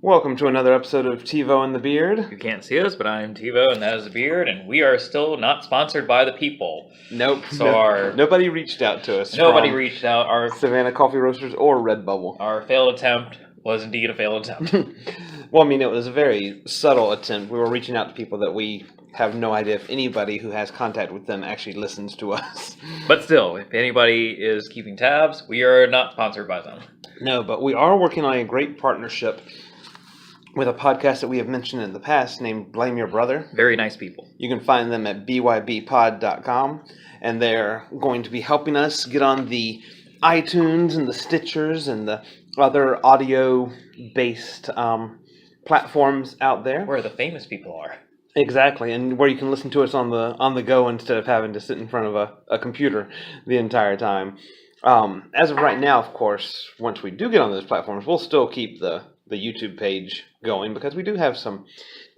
Welcome to another episode of TeeVo The Beard. You can't see us, but I'm TeeVo and that is The Beard, and we are still not sponsored by the people. Nope. So nobody reached out to us. Nobody reached out. Our Savannah Coffee Roasters or Redbubble. Our failed attempt was indeed a failed attempt. Well, I mean, it was a very subtle attempt. We were reaching out to people that we have no idea if anybody who has contact with them actually listens to us. But still, if anybody is keeping tabs, we are not sponsored by them. No, but we are working on a great partnership with a podcast that we have mentioned in the past named Blame Your Brother. Very nice people. You can find them at bybpod.com, and they're going to be helping us get on the iTunes and the Stitchers and the other audio-based platforms out there. Where the famous people are. Exactly, and where you can listen to us on the go instead of having to sit in front of a computer the entire time. As of right now, of course, once we do get on those platforms, we'll still keep the YouTube page going because we do have some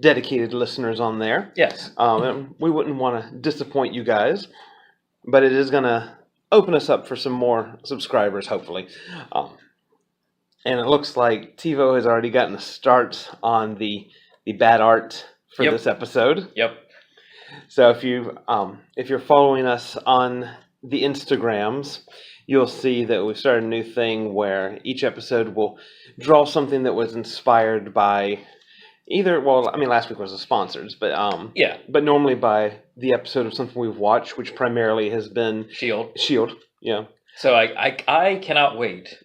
dedicated listeners on there. Yes. And we wouldn't want to disappoint you guys, but it is going to open us up for some more subscribers, hopefully. And it looks like TeeVo has already gotten a start on the bad art for this episode. Yep. So if you're following us on the Instagrams, you'll see that we've started a new thing where each episode will draw something that was inspired by last week was the sponsors, but but normally by the episode of something we've watched, which primarily has been S.H.I.E.L.D. Yeah. So I cannot wait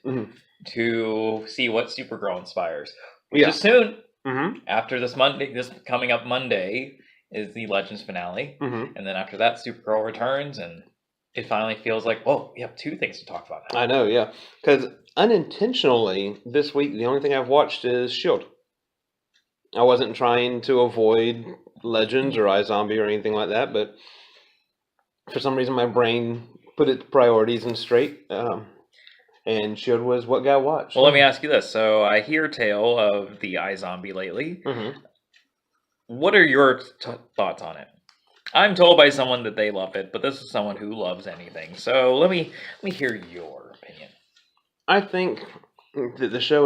to see what Supergirl inspires. Which is soon. Mm-hmm. After this coming up Monday is the Legends finale, and then after that, Supergirl returns, and it finally feels like, whoa, we have two things to talk about now. I know, yeah, because unintentionally this week, the only thing I've watched is S.H.I.E.L.D. I wasn't trying to avoid Legends or iZombie or anything like that, but for some reason my brain put its priorities in straight. And S.H.I.E.L.D. was what got watched. Well, let me ask you this. So I hear tale of the iZombie lately. Mm-hmm. What are your thoughts on it? I'm told by someone that they love it, but this is someone who loves anything. So let me hear your opinion. I think that the show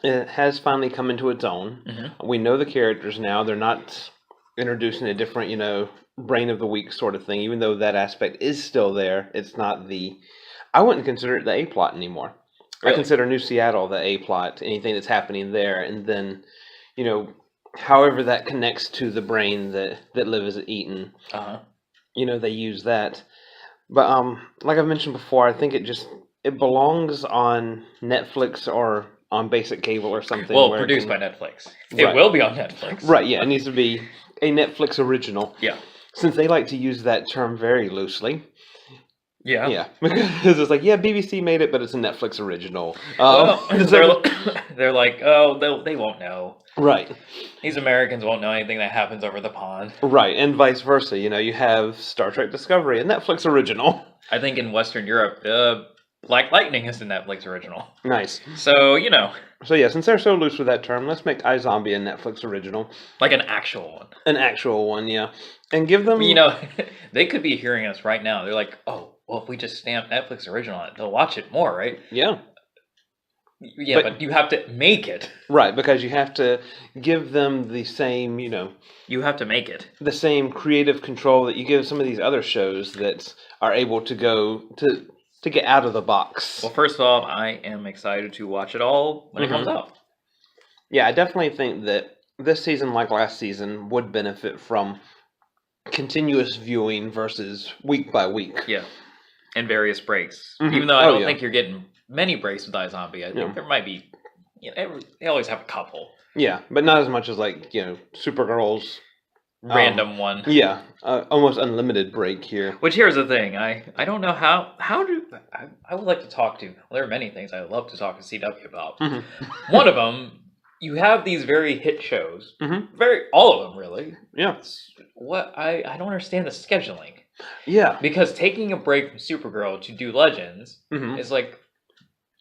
has finally come into its own. Mm-hmm. We know the characters now. They're not introducing a different, brain of the week sort of thing, even though that aspect is still there. It's not I wouldn't consider it the A-plot anymore. Really? I consider New Seattle the A-plot, anything that's happening there, and then, however that connects to the brain that Liv is eating, they use that. But like I've mentioned before, I think it belongs on Netflix or on basic cable or something. Well, produced by Netflix. It will be on Netflix. Right, yeah, it needs to be a Netflix original. Yeah. Since they like to use that term very loosely. Yeah. Yeah. Because it's like, BBC made it, but it's a Netflix original. They're like, oh, they won't know. Right. These Americans won't know anything that happens over the pond. Right, and vice versa. You have Star Trek Discovery, a Netflix original. I think in Western Europe, Black Lightning is the Netflix original. Nice. So, So yeah, since they're so loose with that term, let's make iZombie a Netflix original. Like an actual one. An actual one, yeah. And give them... they could be hearing us right now. They're like, oh, well, if we just stamp Netflix original on it, they'll watch it more, right? Yeah. Yeah, but you have to make it. Right, because you have to give them the same, You have to make it. The same creative control that you give some of these other shows that are able to go to get out of the box. Well, first of all, I am excited to watch it all when it comes out. Yeah, I definitely think that this season, like last season, would benefit from continuous viewing versus week by week. Yeah, and various breaks. Mm-hmm. Even though I don't think you're getting many breaks with iZombie. I think there might be, they always have a couple. Yeah, but not as much as Supergirl's random one. Yeah, almost unlimited break here. Which here's the thing, I don't know I would like to talk to. Well, there are many things I would love to talk to CW about. Mm-hmm. One of them, you have these very hit shows, all of them really. Yeah. What I don't understand the scheduling. Yeah. Because taking a break from Supergirl to do Legends is like,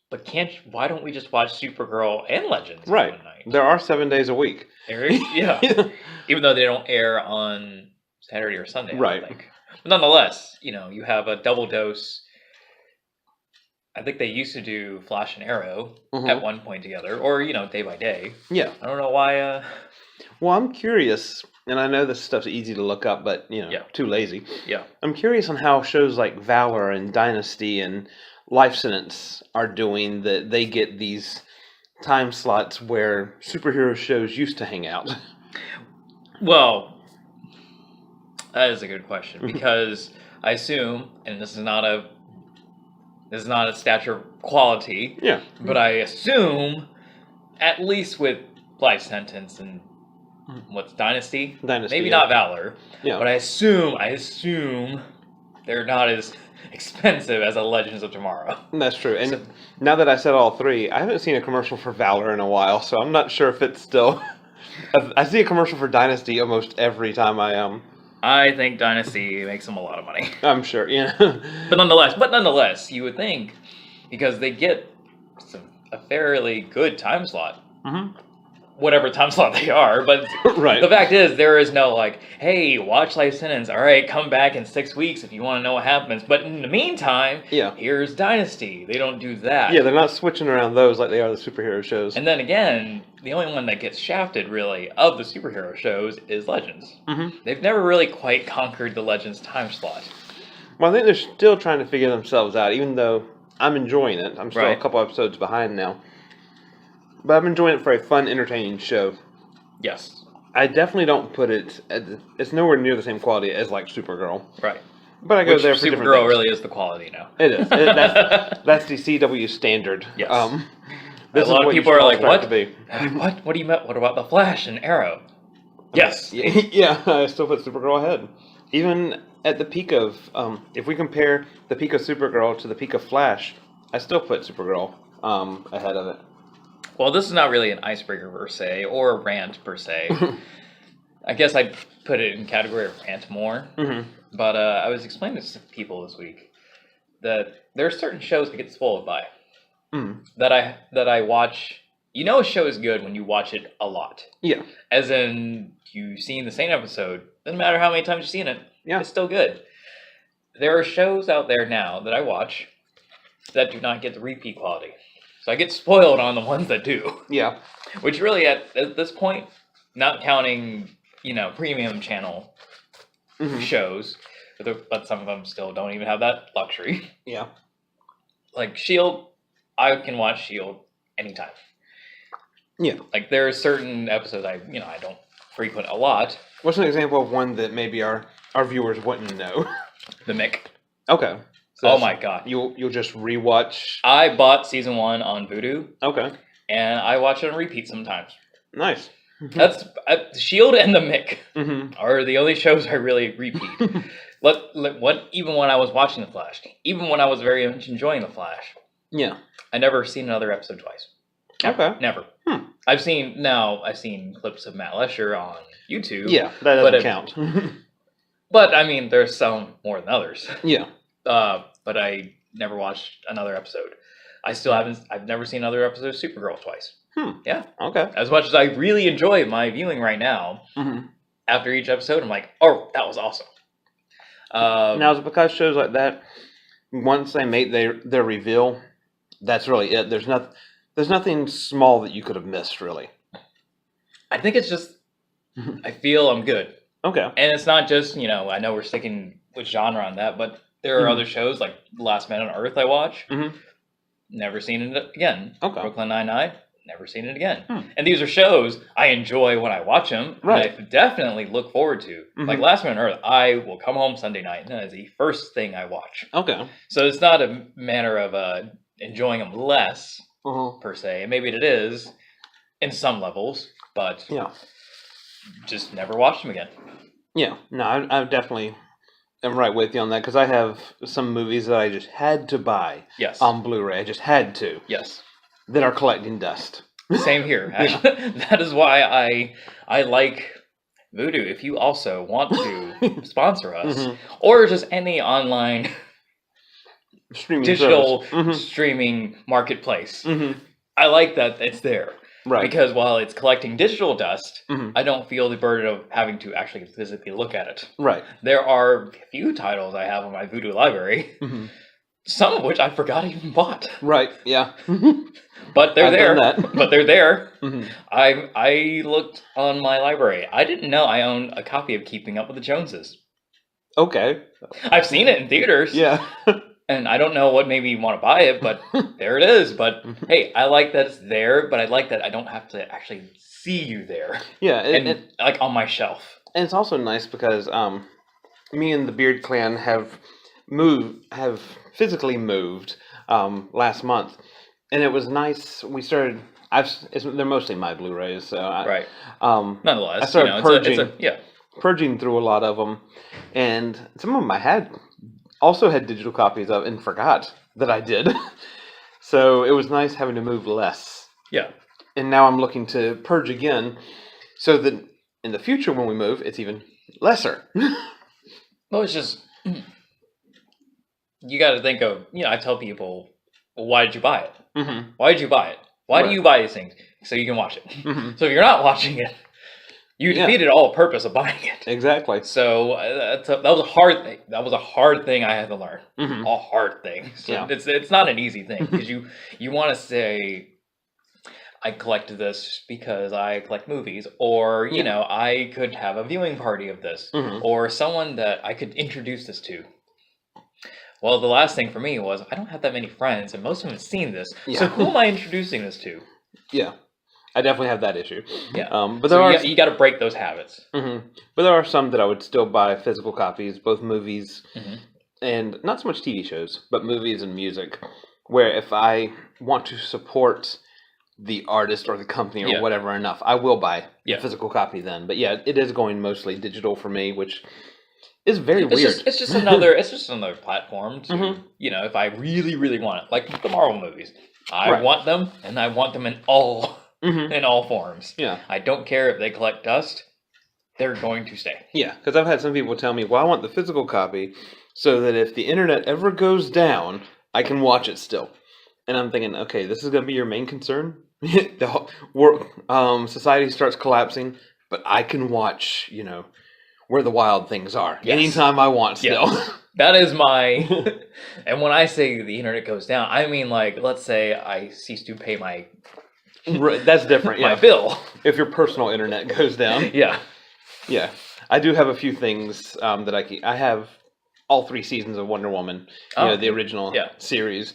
but why don't we just watch Supergirl and Legends right. one night? There are 7 days a week. Yeah. Even though they don't air on Saturday or Sunday, right. I think. But nonetheless, you have a double dose. I think they used to do Flash and Arrow at one point together, or day by day. Yeah. I don't know why. Well, I'm curious, and I know this stuff's easy to look up, but too lazy. Yeah. I'm curious on how shows like Valor and Dynasty and Life Sentence are doing. That they get these time slots where superhero shows used to hang out. Well, that is a good question because I assume, and this is not a stature quality. Yeah. But I assume, at least with Life Sentence and what's Dynasty? Maybe not Valor. Yeah. But I assume they're not as expensive as a Legends of Tomorrow. That's true. And now that I said all three, I haven't seen a commercial for Valor in a while, so I'm not sure if it's still... I see a commercial for Dynasty almost every time I think Dynasty makes them a lot of money. I'm sure, yeah. But nonetheless, you would think, because they get a fairly good time slot. Mm-hmm. Whatever time slot they are, but right. The fact is, there is no hey, watch Life Sentence. All right, come back in 6 weeks if you want to know what happens. But in the meantime, here's Dynasty. They don't do that. Yeah, they're not switching around those like they are the superhero shows. And then again, the only one that gets shafted, really, of the superhero shows is Legends. Mm-hmm. They've never really quite conquered the Legends time slot. Well, I think they're still trying to figure themselves out, even though I'm enjoying it. I'm still a couple episodes behind now. But I'm enjoying it for a fun, entertaining show. Yes. I definitely don't put it... It's nowhere near the same quality as, Supergirl. Right. But I go there for different things. Supergirl really is the quality now. It is. That's the CW standard. Yes. A lot of people are like, what? What do you mean? What about the Flash and Arrow? Yes. Yeah, I still put Supergirl ahead. Even at the peak of... if we compare the peak of Supergirl to the peak of Flash, I still put Supergirl ahead of it. Well, this is not really an icebreaker per se, or a rant per se. I guess I'd put it in category of rant more. Mm-hmm. But I was explaining this to people this week that there are certain shows I get spoiled by that I watch. You know a show is good when you watch it a lot. Yeah. As in, you've seen the same episode. Doesn't matter how many times you've seen it. Yeah. It's still good. There are shows out there now that I watch that do not get the repeat quality. So I get spoiled on the ones that do. Yeah. Which really, at this point, not counting, premium channel shows, but some of them still don't even have that luxury. Yeah. Like S.H.I.E.L.D., I can watch S.H.I.E.L.D. anytime. Yeah. Like, there are certain episodes I don't frequent a lot. What's an example of one that maybe our viewers wouldn't know? The Mick. Okay. So oh my god. You'll just rewatch. I bought season 1 on Vudu. Okay. And I watch it on repeat sometimes. Nice. That's S.H.I.E.L.D. and the Mick are the only shows I really repeat. Even when I was watching The Flash, even when I was very much enjoying The Flash. Yeah. I never seen another episode twice. Okay. Never. I've seen clips of Matt Lesher on YouTube. Yeah, that doesn't count. But I mean, there's some more than others. Yeah. But I never watched another episode. I've never seen another episode of Supergirl twice. Yeah. Okay. As much as I really enjoy my viewing right now, after each episode, I'm like, oh, that was awesome. Now, is it because shows like that, once they make their reveal, that's really it? There's nothing small that you could have missed, really. I think it's just, I feel I'm good. Okay. And it's not just, I know we're sticking with genre on that, but there are other shows like Last Man on Earth I watch. Never seen it again. Okay. Brooklyn Nine-Nine, never seen it again. And these are shows I enjoy when I watch them. Right. And I definitely look forward to. Like Last Man on Earth, I will come home Sunday night, and that is the first thing I watch. Okay. So it's not a matter of enjoying them less, per se. And maybe it is in some levels, but just never watched them again. Yeah. No, I definitely... I'm right with you on that, because I have some movies that I just had to buy on Blu-ray. I just had to. Yes. That are collecting dust. Same here. Actually, that is why I like Vudu. If you also want to sponsor us, or just any online streaming digital streaming marketplace, I like that it's there. Right. Because while it's collecting digital dust, I don't feel the burden of having to actually physically look at it. Right. There are a few titles I have on my Vudu library some of which I forgot I even bought. Right, yeah. But they're there. But they're there. Mm-hmm. I looked on my library. I didn't know I owned a copy of Keeping Up with the Joneses. Okay. I've seen it in theaters. Yeah. And I don't know what made me want to buy it, but there it is. But hey, I like that it's there, but I like that I don't have to actually see you there. Yeah. And like on my shelf. And it's also nice because me and the Beard Clan have physically moved last month. And it was nice. We started. They're mostly my Blu-rays, so right. I Nonetheless, started purging through a lot of them, and some of them I had digital copies of and forgot that I did. So it was nice having to move less. Yeah. And now I'm looking to purge again, so that in the future when we move, it's even lesser. Well, it's just you got to think of. I tell people, well, why did you buy it? Mm-hmm. Why did you buy it? Why do you buy these things? So you can watch it. Mm-hmm. So if you're not watching it, you defeated all the purpose of buying it. Exactly. So that was a hard thing. That was a hard thing I had to learn. Mm-hmm. A hard thing. So it's not an easy thing because you want to say, I collected this because I collect movies, or I could have a viewing party of this, or someone that I could introduce this to. Well, the last thing for me was, I don't have that many friends, and most of them have seen this, so who am I introducing this to? Yeah, I definitely have that issue. Yeah, but there you got to break those habits. Mm-hmm. But there are some that I would still buy physical copies, both movies and not so much TV shows, but movies and music, where if I want to support the artist or the company or whatever enough, I will buy a physical copy then. But yeah, it is going mostly digital for me, which... It's very weird. It's just another platform to, if I really, really want it. Like the Marvel movies. I want them, and I want them in all forms. Yeah. I don't care if they collect dust. They're going to stay. Yeah, because I've had some people tell me, well, I want the physical copy so that if the internet ever goes down, I can watch it still. And I'm thinking, okay, this is going to be your main concern? The whole society starts collapsing, but I can watch, where the wild things are. Yes. Anytime I want still. Yes. That is my... And when I say the internet goes down, I mean, like, let's say I cease to pay my... That's different, my bill. If your personal internet goes down. Yeah. Yeah. I do have a few things that I keep. I have all 3 seasons of Wonder Woman, the original series.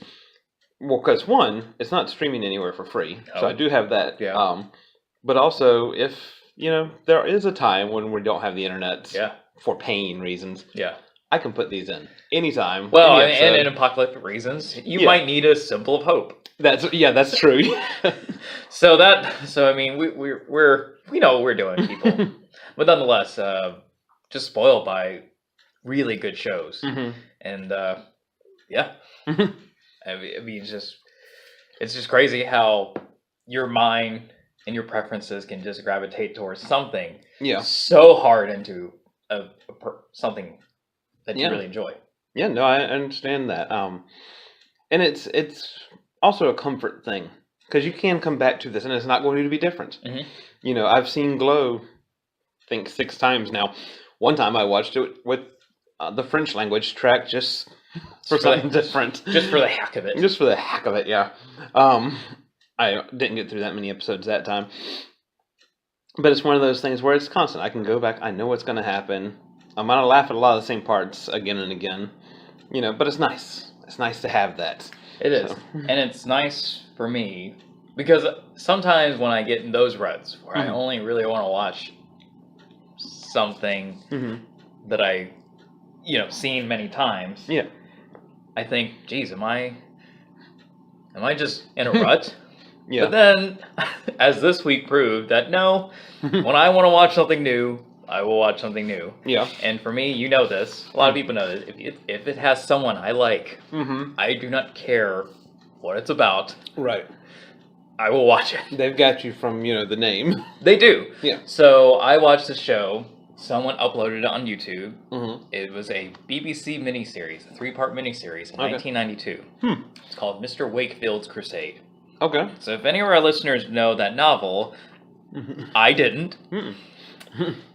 Well, because one, it's not streaming anywhere for free. So I do have that. Yeah. But also, if... there is a time when we don't have the internet for paying reasons. Yeah. I can put these in anytime. Well, and in apocalyptic reasons, you might need a symbol of hope. That's true. So I mean, we know what we're doing, people. But nonetheless, just spoiled by really good shows. Mm-hmm. And I mean, it's just crazy how your mind and your preferences can just gravitate towards something so hard into something that you really enjoy. Yeah, no, I understand that. And it's also a comfort thing, because you can come back to this and it's not going to be different. Mm-hmm. I've seen Glow, I think 6 times now. One time I watched it with the French language track just for something different. Just for the heck of it. Just for the heck of it, yeah. I didn't get through that many episodes that time. But it's one of those things where it's constant. I can go back. I know what's going to happen. I'm going to laugh at a lot of the same parts again and again. But it's nice. It's nice to have that. It is. And it's nice for me because sometimes when I get in those ruts where I only really want to watch something that I, seen many times. Yeah. I think, geez, am I just in a rut? Yeah. But then, as this week proved, that no, when I want to watch something new, I will watch something new. Yeah. And for me, you know this. A lot of people know this. If it has someone I like, I do not care what it's about. Right. I will watch it. They've got you from, the name. They do. Yeah. So I watched the show. Someone uploaded it on YouTube. Mm-hmm. It was a BBC miniseries, a 3-part miniseries in 1992. It's called Mr. Wakefield's Crusade. Okay. So if any of our listeners know that novel, I didn't.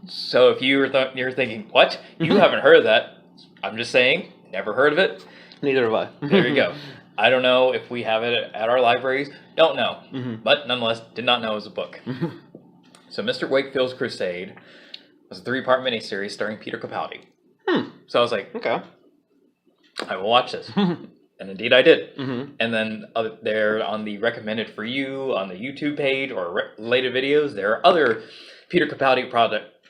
So if you're thinking, what? You haven't heard of that? I'm just saying, never heard of it. Neither have I. There you go. I don't know if we have it at our libraries. Don't know. But nonetheless, did not know it was a book. So Mr. Wakefield's Crusade was a 3-part miniseries starring Peter Capaldi. So I was like, okay, I will watch this. And indeed I did. And then there on the recommended for you on the YouTube page or related videos, there are other Peter Capaldi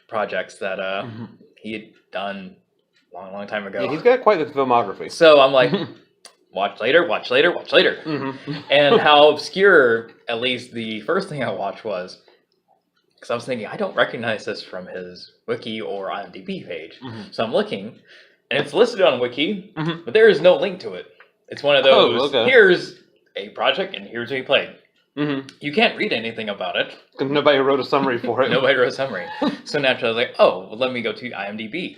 projects that he had done long time ago. Yeah, he's got quite the filmography. So I'm like, watch later. And how obscure, at least the first thing I watched was, because I was thinking, I don't recognize this from his Wiki or IMDb page. So I'm looking, and it's listed on Wiki, but there is no link to it. It's one of those, here's a project, and here's who he played. You can't read anything about it. Because nobody wrote a summary for it. Nobody wrote a summary. So naturally I was like, oh, well, let me go to IMDb.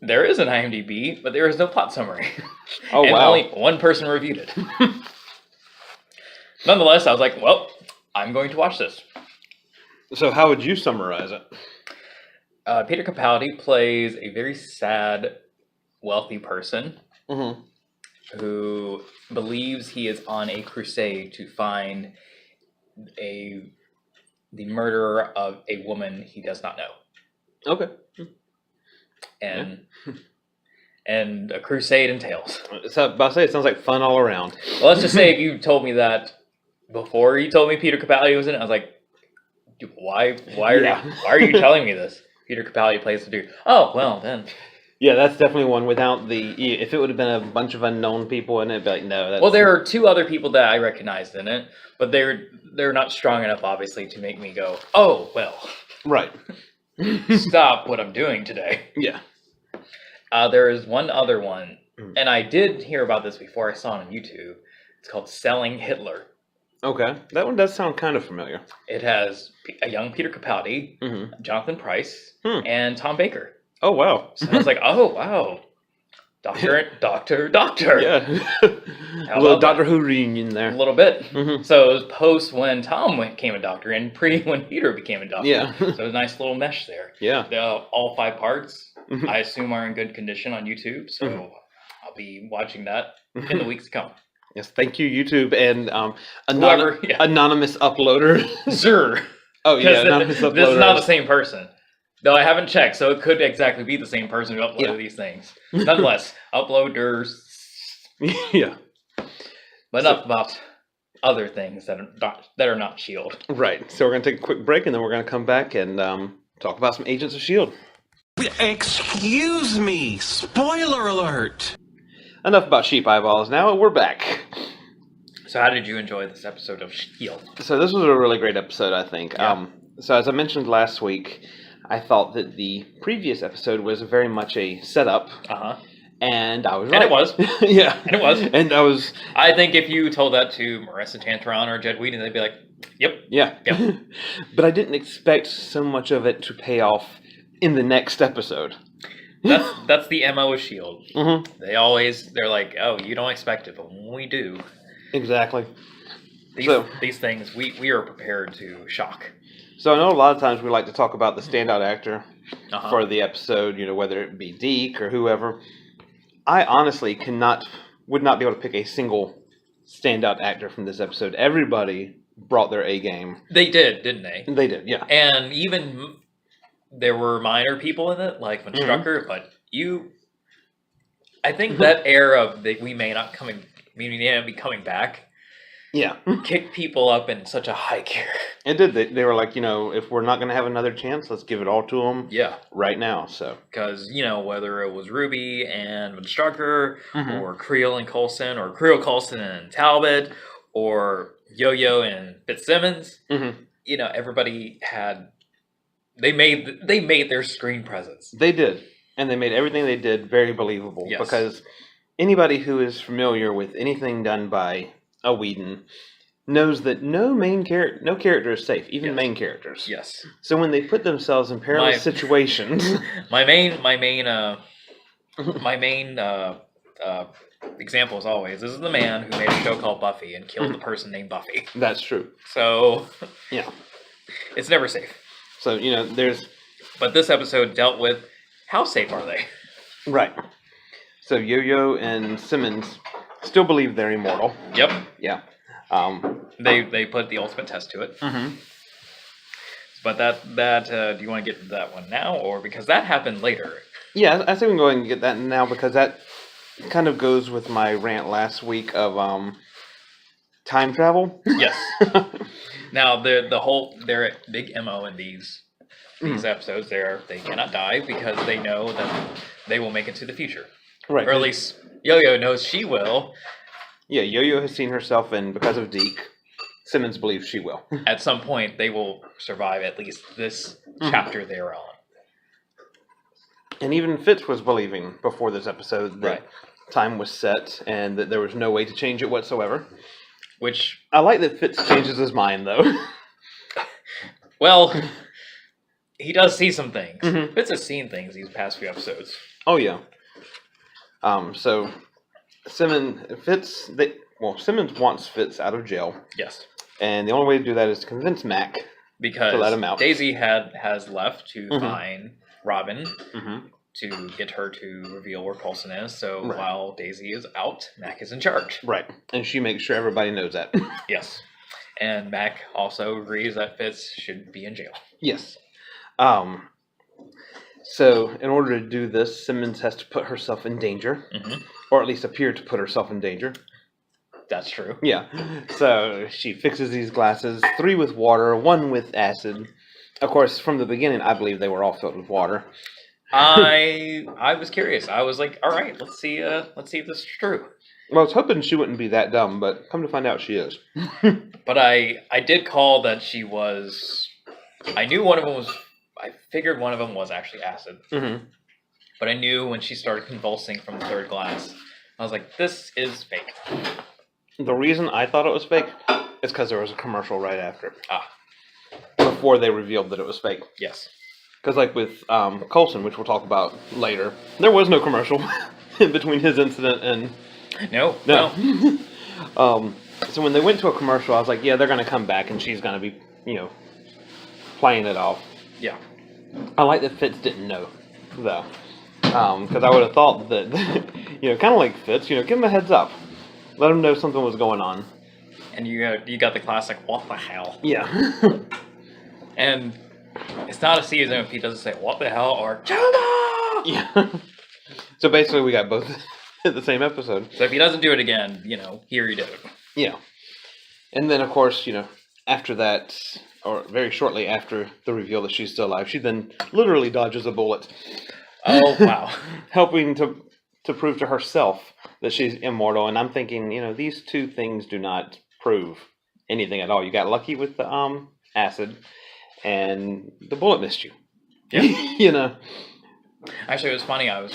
There is an IMDb, but there is no plot summary. Oh, and wow. only one person reviewed it. Nonetheless, I was like, well, I'm going to watch this. So how would you summarize it? Peter Capaldi plays a very sad, wealthy person who believes he is on a crusade to find the murderer of a woman he does not know. Okay. And a crusade entails. So, about to say, it sounds like fun all around. Well, let's just say if you told me that before you told me Peter Capaldi was in it, I was like, why are you telling me this? Peter Capaldi plays the dude. Oh, well, then. Yeah, that's definitely one without if it would have been a bunch of unknown people in it, but like, no. That's... Well, there are 2 other people that I recognized in it, but they're not strong enough, obviously, to make me go, oh, well. Right. Stop what I'm doing today. Yeah. There is one other one, and I did hear about this before I saw it on YouTube. It's called Selling Hitler. Okay. That one does sound kind of familiar. It has a young Peter Capaldi, Jonathan Pryce, and Tom Baker. Oh, wow. So I was like, oh, wow. Doctor. Yeah. A little Doctor Who reunion there. A little bit. So it was post when Tom became a doctor and pre when Peter became a doctor. Yeah. So it was a nice little mesh there. Yeah. All 5 parts, I assume, are in good condition on YouTube. So I'll be watching that in the weeks to come. Yes, thank you, YouTube, and anonymous uploader. Sure. Oh, yeah, anonymous uploader. This is not the same person. Though I haven't checked, so it could exactly be the same person who uploaded these things. Nonetheless, uploaders. Yeah. But enough about other things that are not S.H.I.E.L.D. Right. So we're going to take a quick break, and then we're going to come back and talk about some Agents of S.H.I.E.L.D. Excuse me! Spoiler alert! Enough about sheep eyeballs. Now we're back. So how did you enjoy this episode of S.H.I.E.L.D.? So this was a really great episode, I think. Yeah. So as I mentioned last week, I thought that the previous episode was very much a setup. And I was right. And it was. Yeah. And it was. And I was... I think if you told that to Marissa Tantaron or Jed Whedon, they'd be like, yep. Yeah. Yep. But I didn't expect so much of it to pay off in the next episode. That's the MO of S.H.I.E.L.D. They're like, oh, you don't expect it, but when we do. Exactly. These things, we are prepared to shock. So I know a lot of times we like to talk about the standout actor for the episode, whether it be Deke or whoever. I honestly would not be able to pick a single standout actor from this episode. Everybody brought their A game. They did, didn't they? They did, yeah. And even there were minor people in it, like Von Strucker, but I think that air of we may not be coming back. Yeah. Kicked people up in such a high gear. It did. They were like, if we're not going to have another chance, let's give it all to them right now. So because, whether it was Ruby and Von Strucker or Creel and Coulson or Creel, Coulson and Talbot or Yo-Yo and Fitzsimmons, everybody they made their screen presence. They did. And they made everything they did very believable. Yes. Because anybody who is familiar with anything done by a Whedon knows that no character is safe, even main characters. Yes. So when they put themselves in perilous situations, my main example, as always, this is the man who made a show called Buffy and killed the person named Buffy. That's true. So yeah, it's never safe. So but this episode dealt with how safe are they? Right. So Yo-Yo and Simmons still believe they're immortal. Yep. Yeah. They put the ultimate test to it. Mm-hmm. But do you want to get to that one now, or because that happened later? Yeah, I think we can go ahead and get that now because that kind of goes with my rant last week of time travel. Yes. Now their big MO in these episodes, they cannot die because they know that they will make it to the future. Right. Or at least Yo-Yo knows she will. Yeah, Yo-Yo has seen herself, and because of Deke, Simmons believes she will. At some point, they will survive at least this chapter they're on. And even Fitz was believing before this episode that time was set and that there was no way to change it whatsoever. Which I like that Fitz changes his mind, though. Well, he does see some things. Fitz has seen things these past few episodes. Oh, yeah. So Simmons wants Fitz out of jail. Yes. And the only way to do that is to convince Mac because to let him out. Daisy has left to find Robin to get her to reveal where Coulson is. So while Daisy is out, Mac is in charge. Right. And she makes sure everybody knows that. Yes. And Mac also agrees that Fitz should be in jail. Yes. So in order to do this, Simmons has to put herself in danger. Or at least appear to put herself in danger. That's true. Yeah. So she fixes these glasses, 3 with water, 1 with acid. Of course, from the beginning, I believe they were all filled with water. I was curious. I was like, all right, let's see if this is true. Well, I was hoping she wouldn't be that dumb, but come to find out she is. But I did call that she was... I knew one of them was... I figured one of them was actually acid. But I knew when she started convulsing from the 3rd glass, I was like, this is fake. The reason I thought it was fake is because there was a commercial right after. Before they revealed that it was fake. Yes. Because like with Coulson, which we'll talk about later, there was no commercial in between his incident and... No. So when they went to a commercial, I was like, yeah, they're going to come back and she's going to be, playing it off. Yeah. I like that Fitz didn't know, though. Because I would have thought that, kind of like Fitz, give him a heads up. Let him know something was going on. And you got the classic, what the hell? Yeah. And it's not a season if he doesn't say, what the hell, or, Jonah! Yeah. So basically we got both in the same episode. So if he doesn't do it again, here he did it. Yeah. And then, of course, after that, or very shortly after the reveal that she's still alive, she then literally dodges a bullet. Oh, wow. Helping to prove to herself that she's immortal. And I'm thinking, these two things do not prove anything at all. You got lucky with the acid, and the bullet missed you. Yeah. Actually, it was funny. I was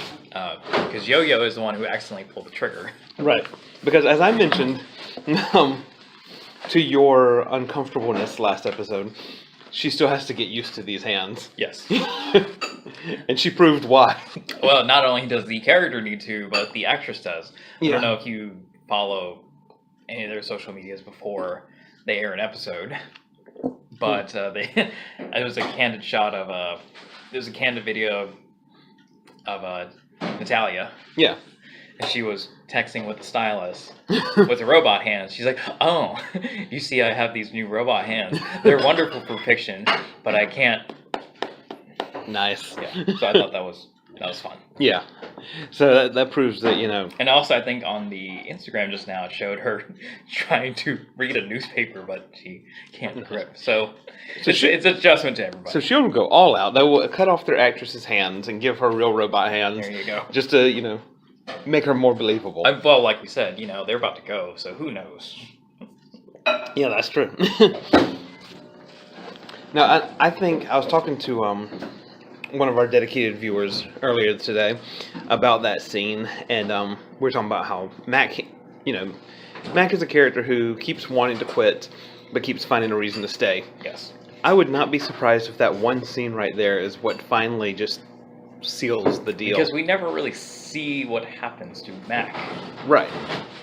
because Yo-Yo is the one who accidentally pulled the trigger. Right. Because as I mentioned to your uncomfortableness last episode, she still has to get used to these hands. Yes. And she proved why. Well, not only does the character need to, but the actress does. I don't know if you follow any of their social medias before they air an episode, but it was a candid shot of there's a candid video of Natalia. Yeah. And she was texting with the stylist with the robot hands. She's like, oh, you see I have these new robot hands. They're wonderful for fiction, but I can't. Nice. Yeah. So I thought that was fun. Yeah. So that proves that, And also I think on the Instagram just now it showed her trying to read a newspaper, but she can't grip. So it's an adjustment to everybody. So she'll go all out. They will cut off their actress's hands and give her real robot hands. There you go. Just to, make her more believable. Well, like we said, they're about to go, so who knows? Yeah, that's true. Now, I think I was talking to one of our dedicated viewers earlier today about that scene, and we were talking about how Mac is a character who keeps wanting to quit, but keeps finding a reason to stay. Yes. I would not be surprised if that one scene right there is what finally just seals the deal. Because we never really see what happens to Mac. Right.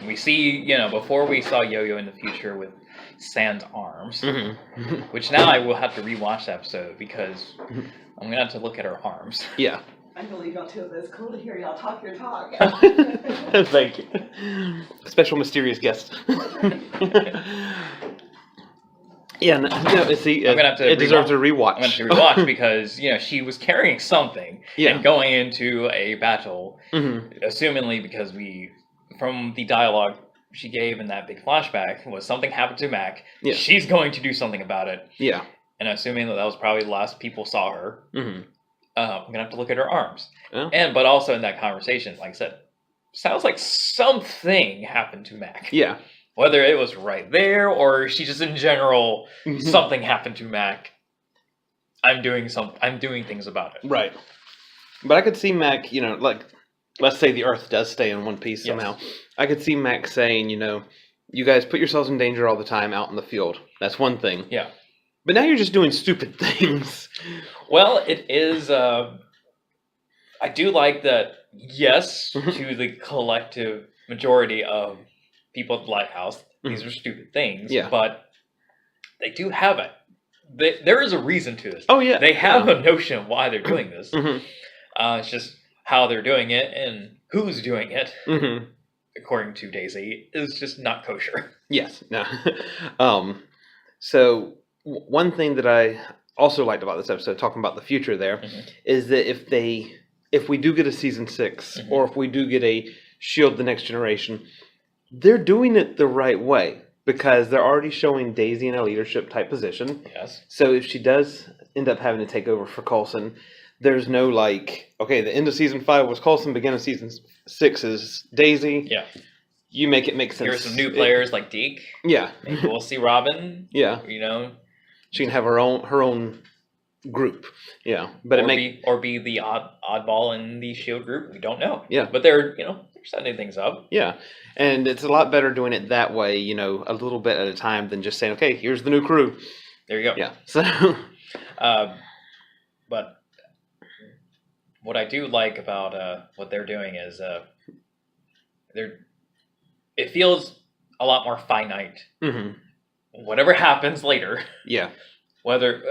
We see, before we saw Yo-Yo in the future with Sand's arms, which now I will have to rewatch the episode because I'm going to have to look at her arms. Yeah. I believe y'all too. It's cool to hear y'all talk your talk. Thank you. Special mysterious guest. Yeah, no, see, I'm gonna have to it deserves a rewatch. I'm gonna have to rewatch because she was carrying something and going into a battle, assumingly because from the dialogue she gave in that big flashback was something happened to Mac. Yeah. She's going to do something about it. Yeah. And assuming that was probably the last people saw her, I'm gonna have to look at her arms. Oh. But also in that conversation, like I said, sounds like something happened to Mac. Yeah. Whether it was right there or she just in general, something happened to Mac. I'm doing things about it. Right. But I could see Mac, like, let's say the Earth does stay in one piece somehow. I could see Mac saying, you guys put yourselves in danger all the time out in the field. That's one thing. Yeah. But now you're just doing stupid things. Well, it is, I do like that, yes, to the collective majority of people at the lighthouse, these are stupid things, but they do have it. There is a reason to this. Oh, yeah. They have a notion of why they're doing this. It's just how they're doing it and who's doing it, according to Daisy, is just not kosher. Yes. No. So one thing that I also liked about this episode, talking about the future there, is that if we do get a season 6, or if we do get a S.H.I.E.L.D. The Next Generation, they're doing it the right way because they're already showing Daisy in a leadership type position. Yes. So if she does end up having to take over for Coulson, there's no like, okay, the end of season 5 was Coulson, beginning of season 6 is Daisy. Yeah. You make it make sense. Here's some new players like Deke. Yeah. Maybe we'll see Robin. Yeah. She can have her own group. Yeah. But or be the oddball in the S.H.I.E.L.D. group. We don't know. Yeah. But they're setting things up. Yeah. And it's a lot better doing it that way, a little bit at a time than just saying, okay, here's the new crew. There you go. Yeah. So but what I do like about what they're doing is it feels a lot more finite. Whatever happens later. Yeah. Whether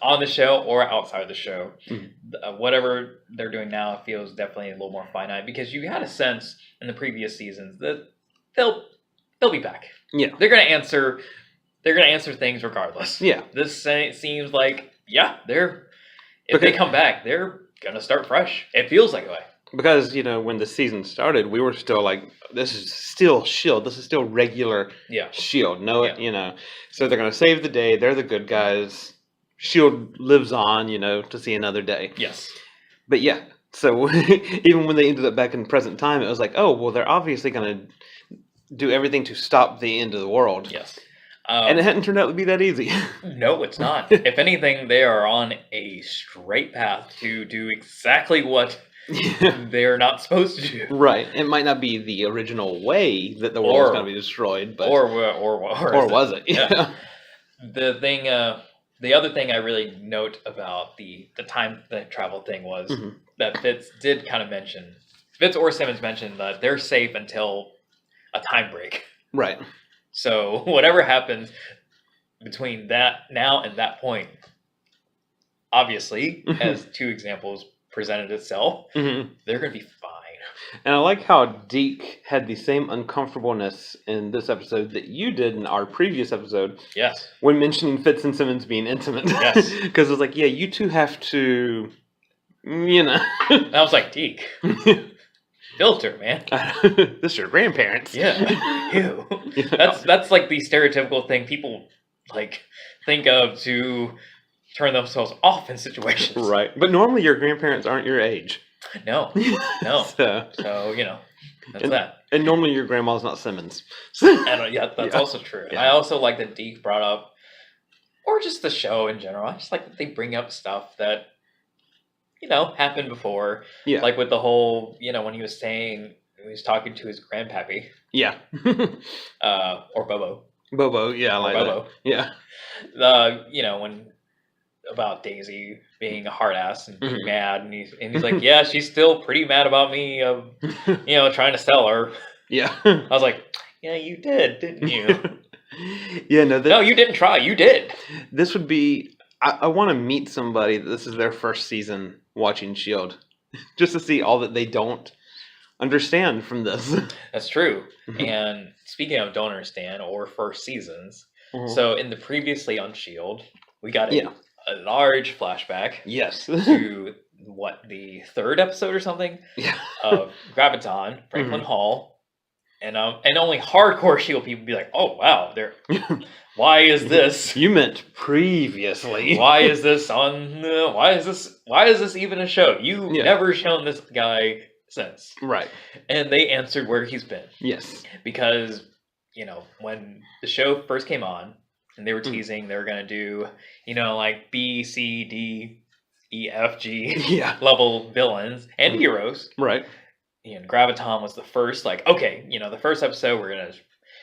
on the show or outside the show, whatever they're doing now feels definitely a little more finite because you had a sense in the previous seasons that they'll be back. Yeah, they're gonna answer things regardless. Yeah, this seems like if they come back, they're gonna start fresh. It feels like a way. Because, when the season started, we were still like, this is still S.H.I.E.L.D. This is still regular S.H.I.E.L.D. So they're going to save the day. They're the good guys. S.H.I.E.L.D. lives on, to see another day. Yes. But yeah, so even when they ended up back in present time, it was like, oh, well, they're obviously going to do everything to stop the end of the world. Yes. And it hadn't turned out to be that easy. No, it's not. If anything, they are on a straight path to do exactly what they're not supposed to do. Right. It might not be the original way that the world is going to be destroyed, but or was it? Yeah. The other thing I really note about the time travel thing was that Fitz or Simmons mentioned that they're safe until a time break. Right. So whatever happens between that now and that point, obviously, as two examples presented itself, they're going to be fine. And I like how Deke had the same uncomfortableness in this episode that you did in our previous episode. Yes. When mentioning Fitz and Simmons being intimate. Yes. Because it was like, yeah, you two have to, I was like, Deke. Filter, man. This is your grandparents. Yeah. Ew. That's like the stereotypical thing people like think of to turn themselves off in situations. Right. But normally your grandparents aren't your age. No. So that's that. And normally your grandma's not Simmons. And that's also true. Yeah. I also like that Deke brought up, or just the show in general, I just like that they bring up stuff that, happened before. Yeah. Like with the whole, when he was talking to his grandpappy. Yeah. Or Bobo. Bobo, yeah, I like Bobo. That. Yeah. When about Daisy being a hard ass and being mad, and he's like, yeah, she's still pretty mad about me, trying to sell her. Yeah. I was like, yeah, you did, didn't you? Yeah, no, you didn't try. You did. This would be. I want to meet somebody that this is their first season watching S.H.I.E.L.D. just to see all that they don't understand from this. That's true. And speaking of don't understand or first seasons, so in the previously on S.H.I.E.L.D, we got a large flashback. Yes. To the third episode or something? Yeah. Of Graviton, Franklin Hall, and only hardcore S.H.I.E.L.D people be like, oh wow, why is this? You meant previously. Why is this on? Why is this even a show? You've never shown this guy since. Right. And they answered where he's been. Yes. Because, when the show first came on and they were teasing they were going to do, like B, C, D, E, F, G level villains and heroes. Right. And Graviton was the first, the first episode we're going to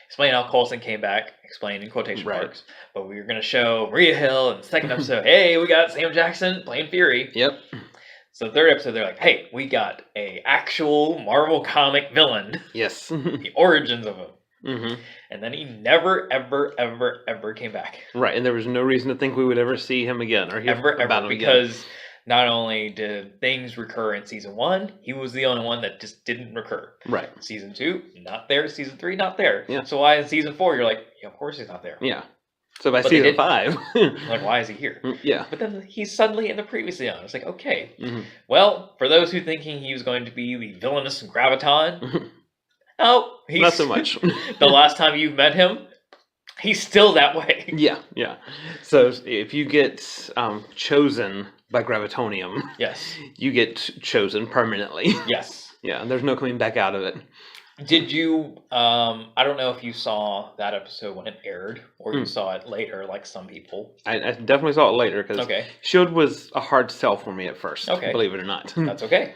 explain how Coulson came back, explain in quotation marks, but we were going to show Maria Hill in the second episode, hey, we got Sam Jackson playing Fury. Yep. So the third episode, they're like, hey, we got a actual Marvel comic villain. Yes. The origins of him. Mm-hmm. And then he never, ever, ever, ever came back. Right, and there was no reason to think we would ever see him again or hear about him because again. Not only did things recur in season 1, he was the only one that just didn't recur. Right. Season 2, not there. Season 3, not there. Yeah. So why in season 4 you're like, of course he's not there. Yeah. So by season 5, like, why is he here? Yeah. But then he's suddenly in the previously on. It's like, okay. Mm-hmm. Well, for those who thinking he was going to be the villainous Graviton, no, he's not so much. The last time you've met him, he's still that way. Yeah, yeah. So if you get chosen by Gravitonium, yes, you get chosen permanently. Yes. Yeah, and there's no coming back out of it. Did you, I don't know if you saw that episode when it aired, or you saw it later, like some people. I definitely saw it later, because S.H.I.E.L.D. was a hard sell for me at first, believe it or not. That's okay.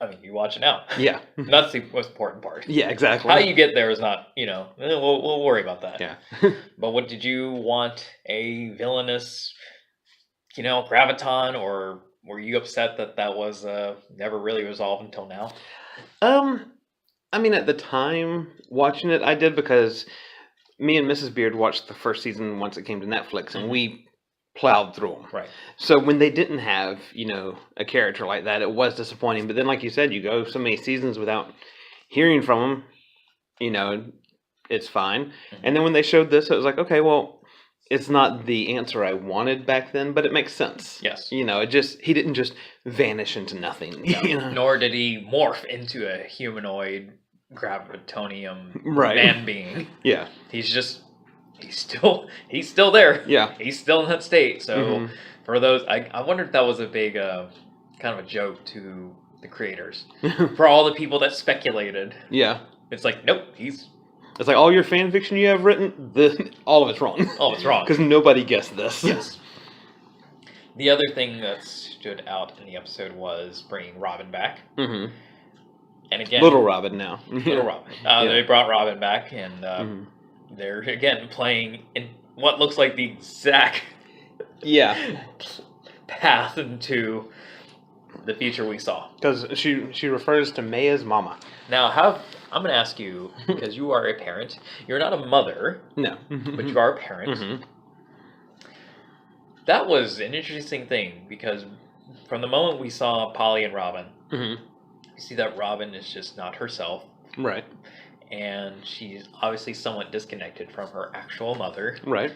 I mean, you watch it now. Yeah. That's the most important part. Yeah, exactly. How you get there is not, we'll worry about that. Yeah. But what did you want? A villainous, Graviton, or were you upset that was never really resolved until now? I mean, at the time watching it, I did, because me and Mrs. Beard watched the first season once it came to Netflix, and we plowed through them. Right. So when they didn't have, a character like that, it was disappointing. But then, like you said, you go so many seasons without hearing from them, it's fine. Mm-hmm. And then when they showed this, it was like, okay, well, it's not the answer I wanted back then, but it makes sense. Yes. He didn't just vanish into nothing. No. Nor did he morph into a humanoid Gravitonium man being. Yeah. He's still there. Yeah. He's still in that state. So for those, I wonder if that was a big kind of a joke to the creators. For all the people that speculated. Yeah. It's like, nope, it's like all your fan fiction you have written, all of it's wrong. All of it's wrong. Because nobody guessed this. Yes. The other thing that stood out in the episode was bringing Robin back. Mm-hmm. And again, Little Robin now. Little Robin. They brought Robin back, and they're again playing in what looks like the exact path into the future we saw. Because she refers to May as Mama. Now, I'm going to ask you, because you are a parent. You're not a mother. No. But you are a parent. Mm-hmm. That was an interesting thing, because from the moment we saw Polly and Robin, you see that Robin is just not herself. Right. And she's obviously somewhat disconnected from her actual mother. Right.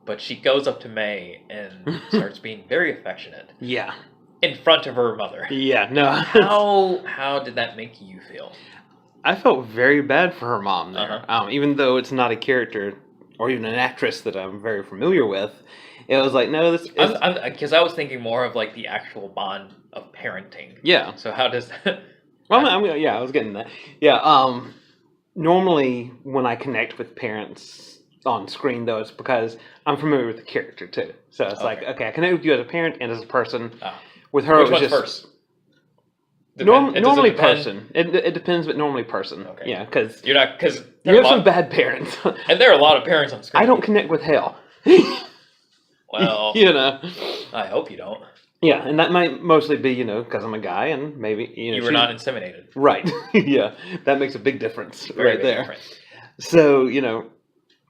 But she goes up to May and starts being very affectionate. Yeah. In front of her mother. Yeah, no. How did that make you feel? I felt very bad for her mom there. Even though it's not a character or even an actress that I'm very familiar with, it was like, no, this is... Because I was thinking more of like the actual bond of parenting. Yeah. So how does that... Well, I was getting that. Yeah, normally when I connect with parents on screen, though, it's because I'm familiar with the character, too. So it's like, okay, I connect with you as a parent and as a person. With her, which it was one's just... first? Normally person. It depends, but normally person. Okay. Yeah, because... You're not... Because you have some bad parents. And there are a lot of parents on screen. I don't connect with hell. Well... I hope you don't. Yeah, and that might mostly be, because I'm a guy, and maybe, You were not inseminated. Right. Yeah, that makes a big difference Very right big there. Difference. So,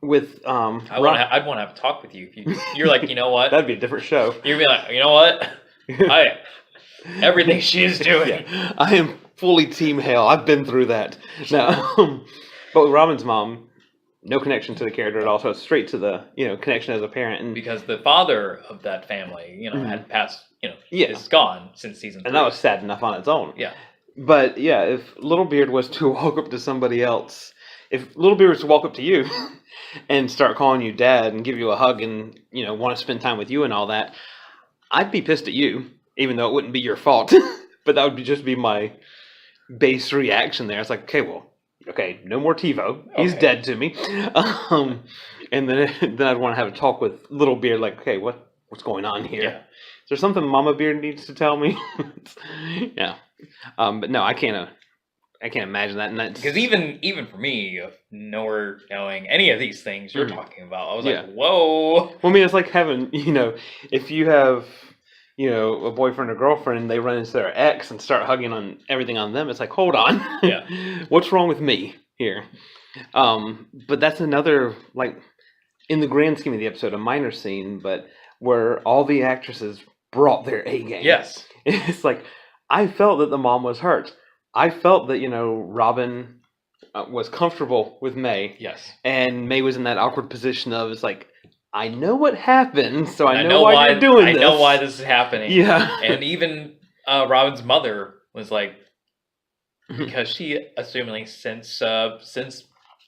with... I'd want to have a talk with you. You're like, you know what? That'd be a different show. You'd be like, you know what? everything she is doing. Yeah. I am fully Team Hale. I've been through that. Now, but with Robin's mom, no connection to the character at all. So it's straight to the connection as a parent, and because the father of that family, had passed. Is gone since season 3. And that was sad enough on its own. Yeah. But yeah, if Littlebeard was to walk up to somebody else, if Littlebeard was to walk up to you and start calling you dad and give you a hug and want to spend time with you and all that, I'd be pissed at you, even though it wouldn't be your fault. But that would just be my base reaction there. It's like, okay, no more TiVo. He's dead to me. And then I'd want to have a talk with Littlebeard, like, okay, what's going on here? Yeah. Is there something Mama Beard needs to tell me? Yeah. But no, I can't imagine that. And because even for me, knowing any of these things you're talking about, I was like, whoa. Well, I mean, it's like having, if you have, a boyfriend or girlfriend and they run into their ex and start hugging on everything on them, it's like, hold on. Yeah. What's wrong with me here? But that's another, like, in the grand scheme of the episode, a minor scene, but where all the actresses brought their A game. Yes. It's like, I felt that the mom was hurt. I felt that, Robin was comfortable with May. Yes. And May was in that awkward position of, it's like, I know what happened, so I know why you're doing this. I know why this is happening. Yeah. And even Robin's mother was like, because she, assumingly since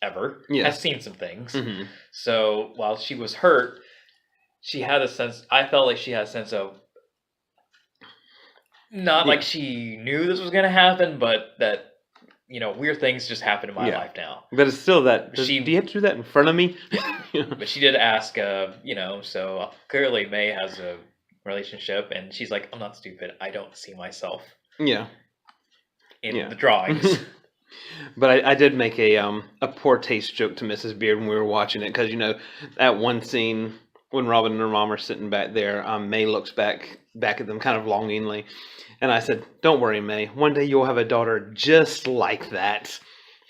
ever, has seen some things. Mm-hmm. So while she was hurt, I felt like she had a sense of, not like she knew this was going to happen, but that, weird things just happen in my life now. But it's still that, do you have to do that in front of me? But she did ask, so clearly May has a relationship, and she's like, I'm not stupid. I don't see myself in the drawings. But I did make a poor taste joke to Mrs. Beard when we were watching it, because, that one scene when Robin and her mom are sitting back there, May looks back at them kind of longingly. And I said, don't worry, May. One day you'll have a daughter just like that.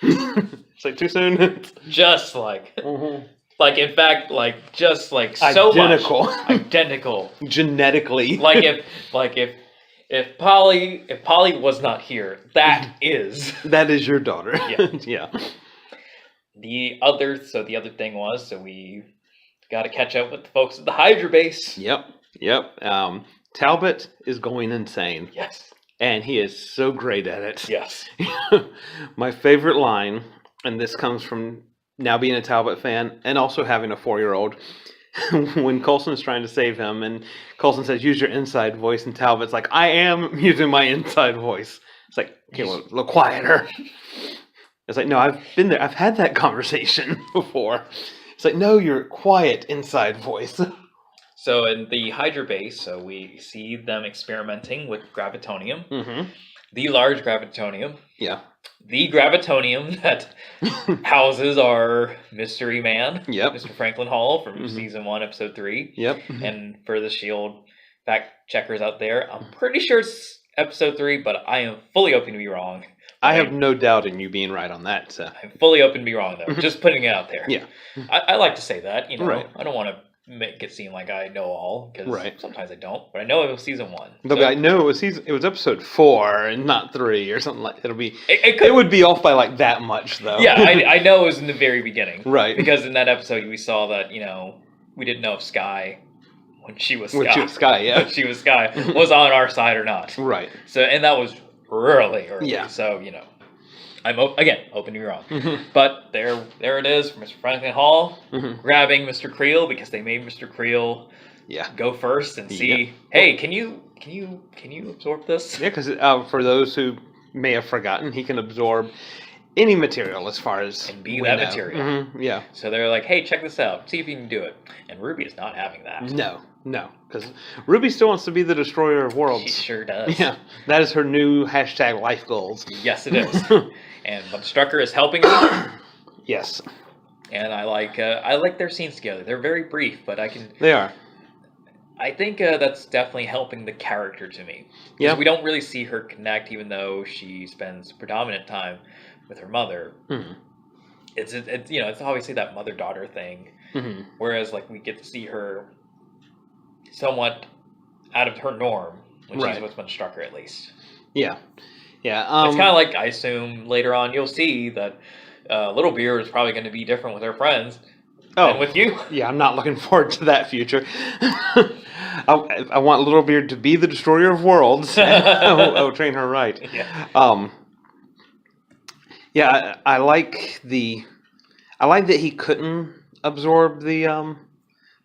It's like, too soon? Just like. Mm-hmm. Like, in fact, like, just like identical. So much. Identical. Genetically. If Polly was not here, that is. That is your daughter. Yeah. Yeah. The other thing was, so we got to catch up with the folks at the Hydra base. Yep. Talbot is going insane. Yes. And he is so great at it. Yes. My favorite line, and this comes from now being a Talbot fan and also having a 4-year-old, when Coulson's trying to save him, and Coulson says, use your inside voice, and Talbot's like, I am using my inside voice. It's like, okay, well, a little quieter. It's like, no, I've been there. I've had that conversation before. It's like, no, your quiet inside voice. So in the Hydra base, so we see them experimenting with gravitonium. Mm-hmm. The large gravitonium. Yeah. The gravitonium that houses our mystery man. Yep. Mr. Franklin Hall from season 1, episode 3. Yep. And for the S.H.I.E.L.D. fact checkers out there, I'm pretty sure it's episode 3, but I am fully open to be wrong. I have no doubt in you being right on that. So. I'm fully open to be wrong, though. Just putting it out there. Yeah. I like to say that, Right. I don't want to make it seem like I know all, because sometimes I don't, but I know it was season 1. I know it was episode 4 and not 3 or something like that. It would be off by like that much, though. Yeah, I know it was in the very beginning. Right. Because in that episode we saw that, we didn't know if Skye, when she was Skye, was on our side or not. Right. So, and that was really early. Yeah. So, I'm open to be wrong. Mm-hmm. But there it is, Mr. Franklin Hall grabbing Mr. Creel, because they made Mr. Creel go first and see, hey, can you absorb this? Yeah, because for those who may have forgotten, he can absorb any material as far as and be that material. Mm-hmm. Yeah. So they're like, hey, check this out. See if you can do it. And Ruby is not having that. No, because Ruby still wants to be the destroyer of worlds. She sure does. Yeah, that is her new hashtag life goals. Yes, it is. And Von Strucker is helping her. Yes. And I like their scenes together. They're very brief, but They are. I think that's definitely helping the character to me. Yeah. We don't really see her connect, even though she spends predominant time with her mother. Mm-hmm. It's obviously that mother-daughter thing. Mm-hmm. Whereas we get to see her somewhat out of her norm when she's with Munch Strucker, at least. Yeah. Yeah. It's kind of like, I assume later on you'll see that Little Beard is probably going to be different with her friends than with you. Yeah, I'm not looking forward to that future. I want Little Beard to be the destroyer of worlds. I'll train her right. Yeah. Yeah, I like that he couldn't absorb the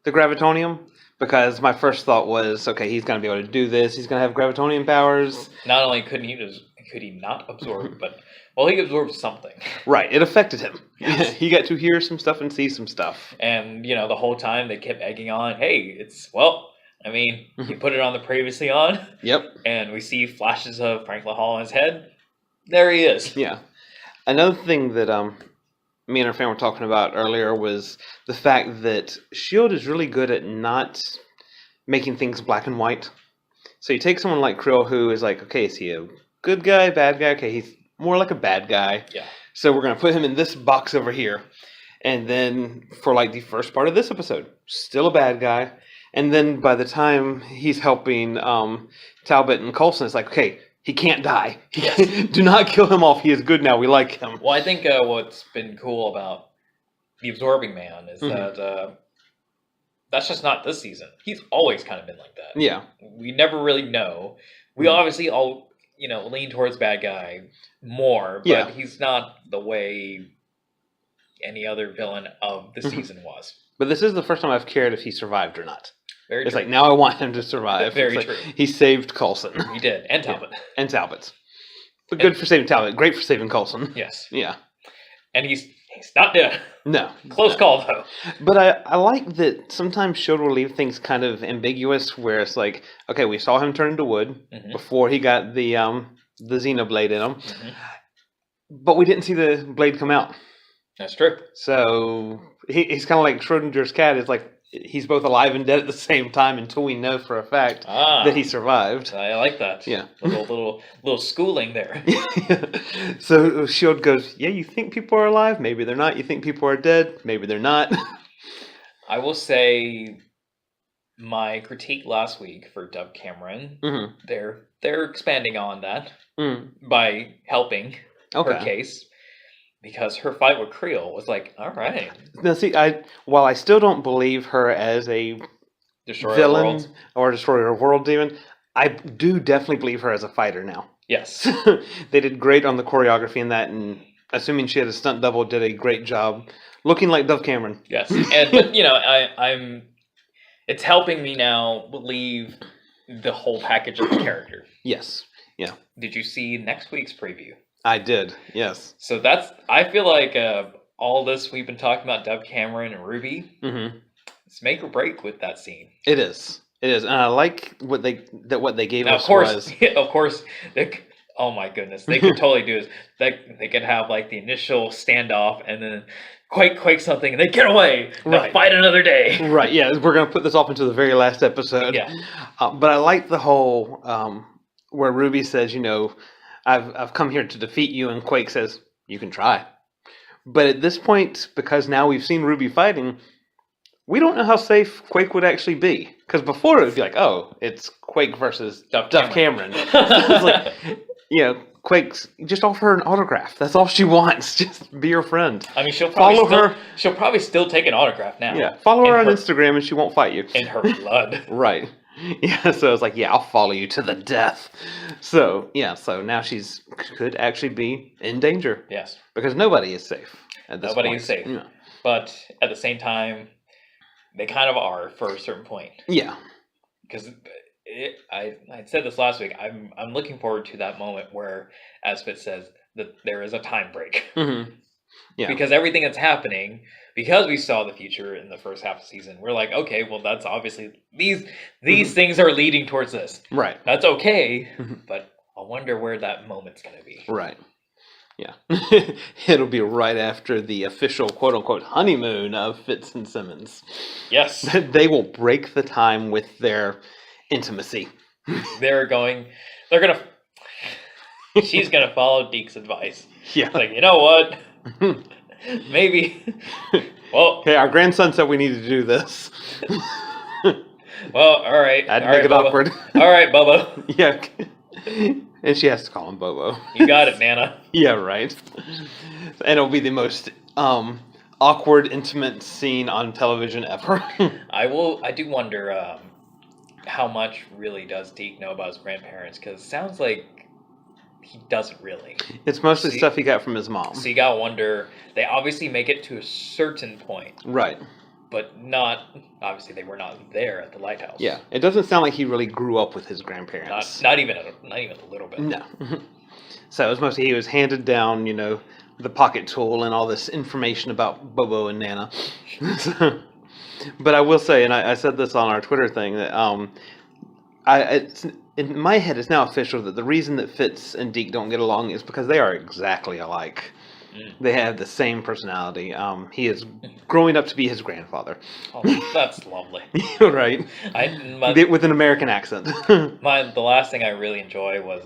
gravitonium, because my first thought was, okay, he's going to be able to do this. He's going to have gravitonium powers. Not only could he not absorb, but he absorbed something. Right, it affected him. Yes. He got to hear some stuff and see some stuff. And the whole time they kept egging on, hey, you put it on the previously on. Yep. And we see flashes of Franklin Hall in his head. There he is. Yeah. Another thing that me and our fan were talking about earlier was the fact that S.H.I.E.L.D. is really good at not making things black and white. So you take someone like Krill, who is like, okay, is he a good guy, bad guy? Okay, he's more like a bad guy. Yeah. So we're going to put him in this box over here. And then for like the first part of this episode, still a bad guy. And then by the time he's helping Talbot and Coulson, it's like, okay, he can't die. Yes. Do not kill him off. He is good now. We like him. Well, I think what's been cool about the Absorbing Man is that that's just not this season. He's always kind of been like that. Yeah. We never really know. We obviously all, lean towards bad guy more, but he's not the way any other villain of the season was. But this is the first time I've cared if he survived or not. Very it's true. like, now I want him to survive. Very it's true. Like, he saved Coulson. He did. And Talbot. Yeah. And Talbot. But good for saving Talbot. Great for saving Coulson. Yes. Yeah. And he's not dead. No. Close call, though. But I like that sometimes S.H.I.E.L.D. will leave things kind of ambiguous, where it's like, okay, we saw him turn into wood before he got the Xenoblade in him. But we didn't see the blade come out. That's true. So he's kind of like Schrodinger's cat. It's like he's both alive and dead at the same time until we know for a fact that he survived. I like that. Yeah. Little schooling there. So S.H.I.E.L.D. goes, yeah, you think people are alive? Maybe they're not. You think people are dead? Maybe they're not. I will say my critique last week for Dove Cameron, they're expanding on that by helping her case. Because her fight with Creel was like, all right. Now, see, while I still don't believe her as a villain or destroyer of worlds even, I do definitely believe her as a fighter now. Yes. They did great on the choreography in that, and assuming she had a stunt double, did a great job looking like Dove Cameron. Yes. But I'm it's helping me now believe the whole package of the character. Yes. Yeah. Did you see next week's preview? I did, yes. So I feel like all this we've been talking about Dove Cameron and Ruby, it's make or break with that scene. It is, and I like what they gave us. Of course, oh my goodness, they could totally do this. They could have like the initial standoff, and then quake something, and they get away. They'll fight another day. Right? Yeah, we're gonna put this off into the very last episode. Yeah, but I like the whole where Ruby says, I've come here to defeat you, and Quake says, you can try. But at this point, because now we've seen Ruby fighting, we don't know how safe Quake would actually be. Because before it would be like, oh, it's Quake versus Dove Cameron. It's like, Quake's, just offer her an autograph. That's all she wants. Just be her friend. I mean, she'll probably still take an autograph now. Yeah, follow her on Instagram and she won't fight you. In her blood. Right. Yeah, so it's like, I'll follow you to the death. So, so now she's could actually be in danger. Yes. Because nobody is safe at this point. Nobody is safe. Yeah. But at the same time, they kind of are for a certain point. Yeah. Because I said this last week, I'm looking forward to that moment where Aspit says that there is a time break. Yeah. Because everything that's happening, because we saw the future in the first half of the season, we're like, okay, well, that's obviously these things are leading towards this. Right. That's okay, but I wonder where that moment's going to be. Right. Yeah. It'll be right after the official quote-unquote honeymoon of Fitz and Simmons. Yes. They will break the time with their intimacy. She's going to follow Deke's advice. Yeah. It's like, you know what? Maybe. Well, hey, our grandson said we need to do this. Well, all right. I'd all make right, it Bobo. awkward. All right, Bobo. Yeah. And she has to call him Bobo. You got it, Nana. Yeah, right. And it'll be the most awkward, intimate scene on television ever. I do wonder how much really does Deke know about his grandparents, because it sounds like he doesn't really. It's mostly stuff he got from his mom. So you gotta wonder, they obviously make it to a certain point. Right. But not, obviously they were not there at the lighthouse. Yeah, it doesn't sound like he really grew up with his grandparents. Not even a little bit. No. So it was mostly he was handed down, the pocket tool and all this information about Bobo and Nana. But I will say, and I said this on our Twitter thing, that it's, in my head it's now official that the reason that Fitz and Deke don't get along is because they are exactly alike. They have the same personality. He is growing up to be his grandfather. Oh, that's lovely. Right. With an American accent. The last thing I really enjoy was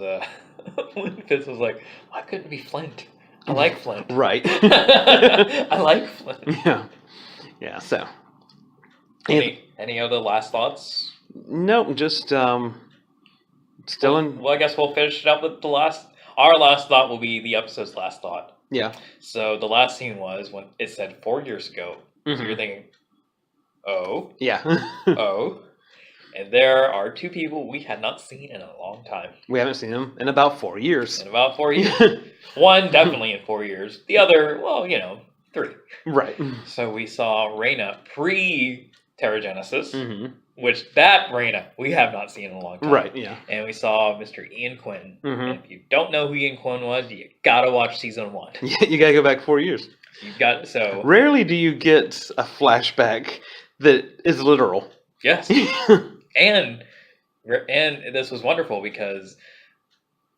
when Fitz was like, "Why couldn't it be Flint? I like Flint." Right. I like Flint. Yeah. Yeah. So. Any other last thoughts? No, just still in. Well, I guess we'll finish it up with our last thought will be the episode's last thought. Yeah. So the last scene was when it said 4 years ago. So you're thinking, oh. Yeah. Oh. And there are two people we had not seen in a long time. We haven't seen them in about 4 years. In about 4 years. One definitely in 4 years. The other, 3. Right. So we saw Reyna pre-Terragenesis. Which that Reyna we have not seen in a long time. Right, yeah. And we saw Mr. Ian Quinn. And if you don't know who Ian Quinn was, you gotta watch season 1. Yeah, you gotta go back 4 years. Rarely do you get a flashback that is literal. Yes. and this was wonderful because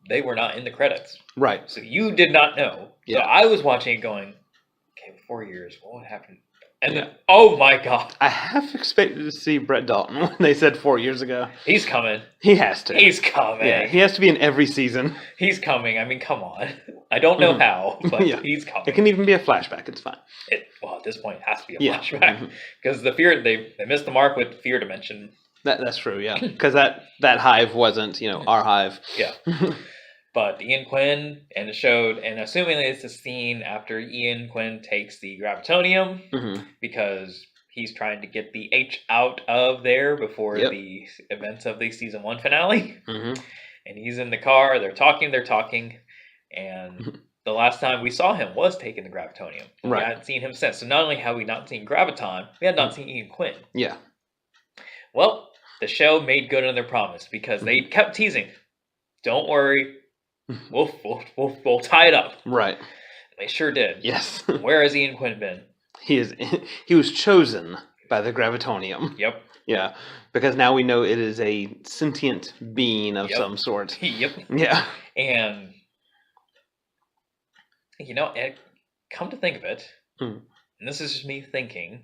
they were not in the credits. Right. So you did not know. Yeah. So I was watching it going, okay, 4 years, what happened? And then, oh my God. I half expected to see Brett Dalton when they said 4 years ago. He's coming. He has to. He's coming. Yeah, he has to be in every season. He's coming. I mean, come on. I don't know how, but he's coming. It can even be a flashback. It's fine. At this point, it has to be a flashback. Because the fear, they missed the mark with Fear Dimension. That's true, yeah. Because that hive wasn't, our hive. Yeah. But Ian Quinn, and it showed, and assuming it's a scene after Ian Quinn takes the Gravitonium, because he's trying to get the H out of there before the events of the season 1 finale. And he's in the car, they're talking, and the last time we saw him was taking the Gravitonium. Right. We hadn't seen him since. So not only have we not seen Graviton, we had not seen Ian Quinn. Yeah. Well, the show made good on their promise, because they kept teasing, don't worry, We'll tie it up. Right. They sure did. Yes. Where has Ian Quinn been? He was chosen by the Gravitonium. Yep. Yeah. Because now we know it is a sentient being of some sort. Yep. Yeah. And come to think of it, and this is just me thinking,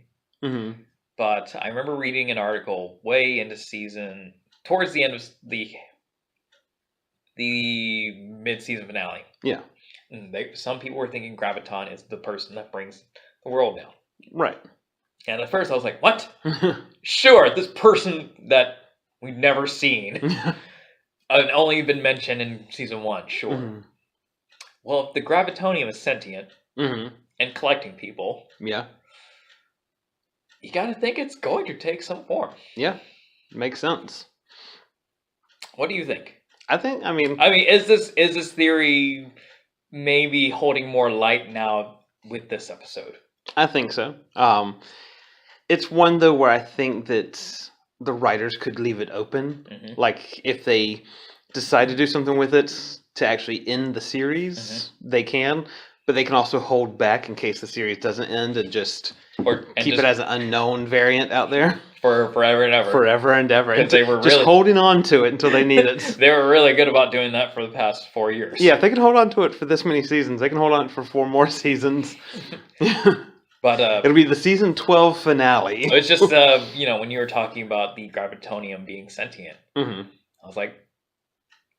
but I remember reading an article way into season, towards the end of the mid-season finale. Yeah. Some people were thinking Graviton is the person that brings the world down. Right. And at first I was like, what? Sure, this person that we've never seen and only been mentioned in season 1, sure. Well, if the Gravitonium is sentient and collecting people, you gotta think it's going to take some form. Yeah, makes sense. What do you think? I mean, is this theory maybe holding more light now with this episode? I think so. It's one though where I think that the writers could leave it open. Like if they decide to do something with it to actually end the series, they can. But they can also hold back in case the series doesn't end and just keep it as an unknown variant out there. For forever and ever. Forever and ever. And they were just holding on to it until they need it. They were really good about doing that for the past 4 years. Yeah, if they can hold on to it for this many seasons, they can hold on for 4 more seasons. But it'll be the season 12 finale. It's just, when you were talking about the Gravitonium being sentient, I was like,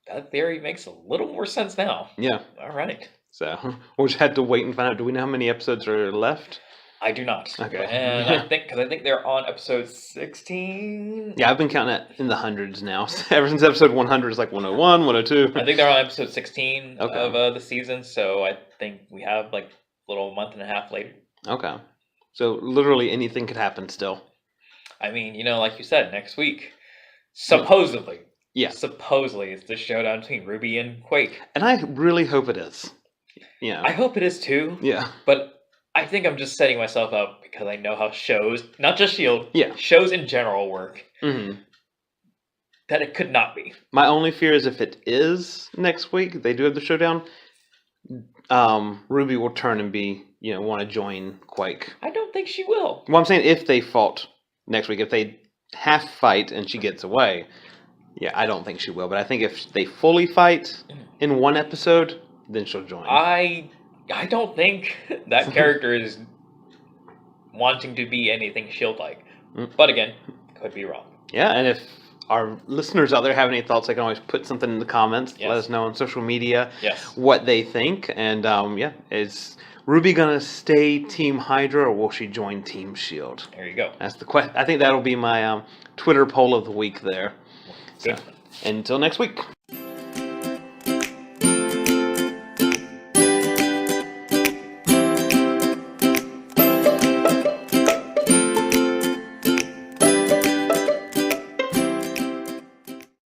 that theory makes a little more sense now. Yeah. All right. So we'll just have to wait and find out. Do we know how many episodes are left? I do not. Okay. And I think they're on episode 16. Yeah, I've been counting it in the hundreds now. Ever since episode 100 is like 101, 102. I think they're on episode 16 Okay. of the season, so I think we have like a little month and a half later. Okay. So literally anything could happen still. I mean, like you said, next week, supposedly. Yeah. Supposedly, it's the showdown between Ruby and Quake. And I really hope it is. Yeah. I hope it is too. Yeah. But I think I'm just setting myself up because I know how shows, not just S.H.I.E.L.D., Yeah. shows in general work, Mm-hmm. that it could not be. My only fear is if it is next week, they do have the showdown, Ruby will turn and want to join Quake. I don't think she will. Well, I'm saying if they fought next week, if they half fight and she gets away, yeah, I don't think she will. But I think if they fully fight in one episode, then she'll join. I don't think that character is wanting to be anything S.H.I.E.L.D. like. But again, could be wrong. Yeah, and if our listeners out there have any thoughts, they can always put something in the comments. Yes. Let us know on social media Yes. what they think. And is Ruby going to stay Team Hydra or will she join Team S.H.I.E.L.D.? There you go. That's the question. I think that'll be my Twitter poll of the week there. So, Good. until next week.